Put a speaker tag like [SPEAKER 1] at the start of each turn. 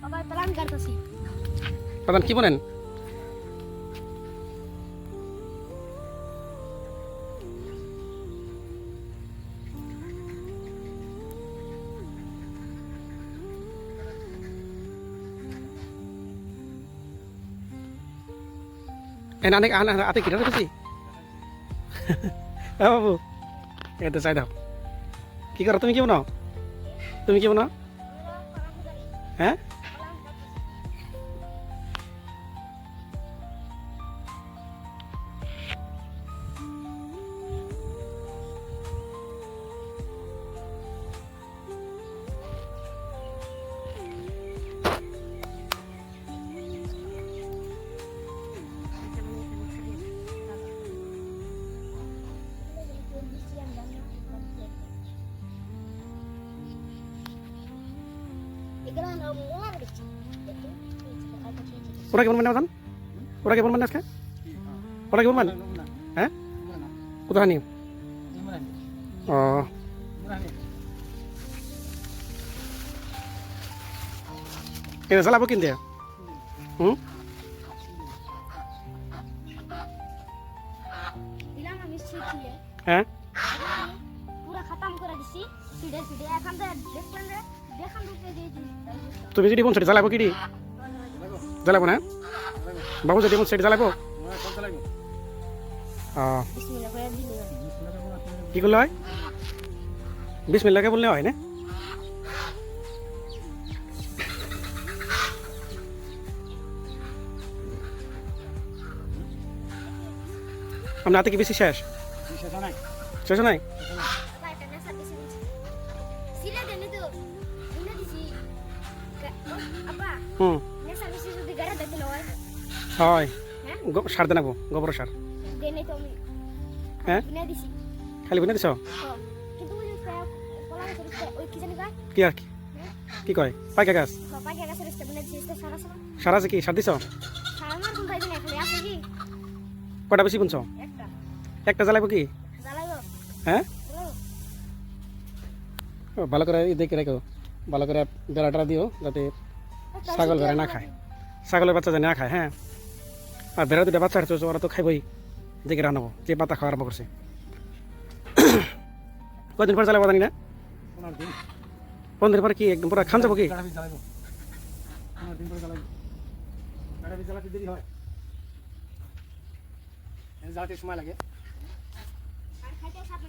[SPEAKER 1] আবার প্ল্যান করতেছি।
[SPEAKER 2] প্রধান কি বলেন? অনেক হাতে কিনে রেখেছি। হ্যাঁ বাবু, এতে চাই দাও। কি করো তুমি? কি বানাও? তুমি কি বানাও? হ্যাঁ, ওরা কেমন মানে প্রধান? ওরা কেমন মানে আজকে? ওরা কেমন মানে? হ্যাঁ, কোথায় নিয়ে? ও, এটা চালাবো কিনতে? হুম,
[SPEAKER 1] দিলাম আমি শিখিয়ে
[SPEAKER 2] হ্যাঁ,
[SPEAKER 1] পুরো খতম করে দিছি। সিডে সিডে এখন তো দেখলেন যে দেখান দিতে দিয়েছি।
[SPEAKER 2] তুমি যদি মন সেটি চালাবো কিডি? জ্বালাবো না? বাবু যদি মন সেটি জ্বালাবো?
[SPEAKER 1] বিসমিল্লাহ করে দিলে
[SPEAKER 2] কি করলে হয়? বিসমিল্লাহকে বললে হয় না? আপনার হাতে কি বেশি শেষ? শেষ নাই?
[SPEAKER 1] পায়টা না সাথে দিছি। সিলে দেনে তো দিনে দিছি। আপা
[SPEAKER 2] হুম,
[SPEAKER 1] নেসা দিছি যদি গাড়া দেখতে লয়।
[SPEAKER 2] হয়।
[SPEAKER 1] হ্যাঁ
[SPEAKER 2] সার দেন আবো, গোবর সার।
[SPEAKER 1] দেনে তো আমি
[SPEAKER 2] হ্যাঁ,
[SPEAKER 1] দিনে দিছি।
[SPEAKER 2] খালি বুনে দিছ?
[SPEAKER 1] কিন্তু ওই যে কলা গাছের ওই কি জানি কয়?
[SPEAKER 2] কি আর কি? কি কয়? পাইকা গাছ?
[SPEAKER 1] পাইকা গাছের বুনে দিছি সারা সারা।
[SPEAKER 2] সার আছে কি? সার দিছ?
[SPEAKER 1] সারা মার কোন খাইবে না খালি আছে কি?
[SPEAKER 2] কটা বেশি বুনছ?
[SPEAKER 1] একটা
[SPEAKER 2] একটা জ্বালাবো কি?
[SPEAKER 1] জ্বালাইবো।
[SPEAKER 2] হ্যাঁ,
[SPEAKER 1] হ্যালো
[SPEAKER 2] ভালো করে দেখে রেখো। ভালো করে বেড়াটা দিও যাতে ছাগল ঘরে না খায়। ছাগলের বাচ্চা যেন না খায়। হ্যাঁ, আর বেড়া দুটা বাচ্চা আছে ওরা তো খাইবই। দেখে রান্নাবো যে পাতা খাওয়া আরম্ভ করছে। কদিন পর জ্বালাবো জানি না? 15 দিন পরে কি একদম পুরো খান যাবো কি?
[SPEAKER 1] আর খাইতে সাথে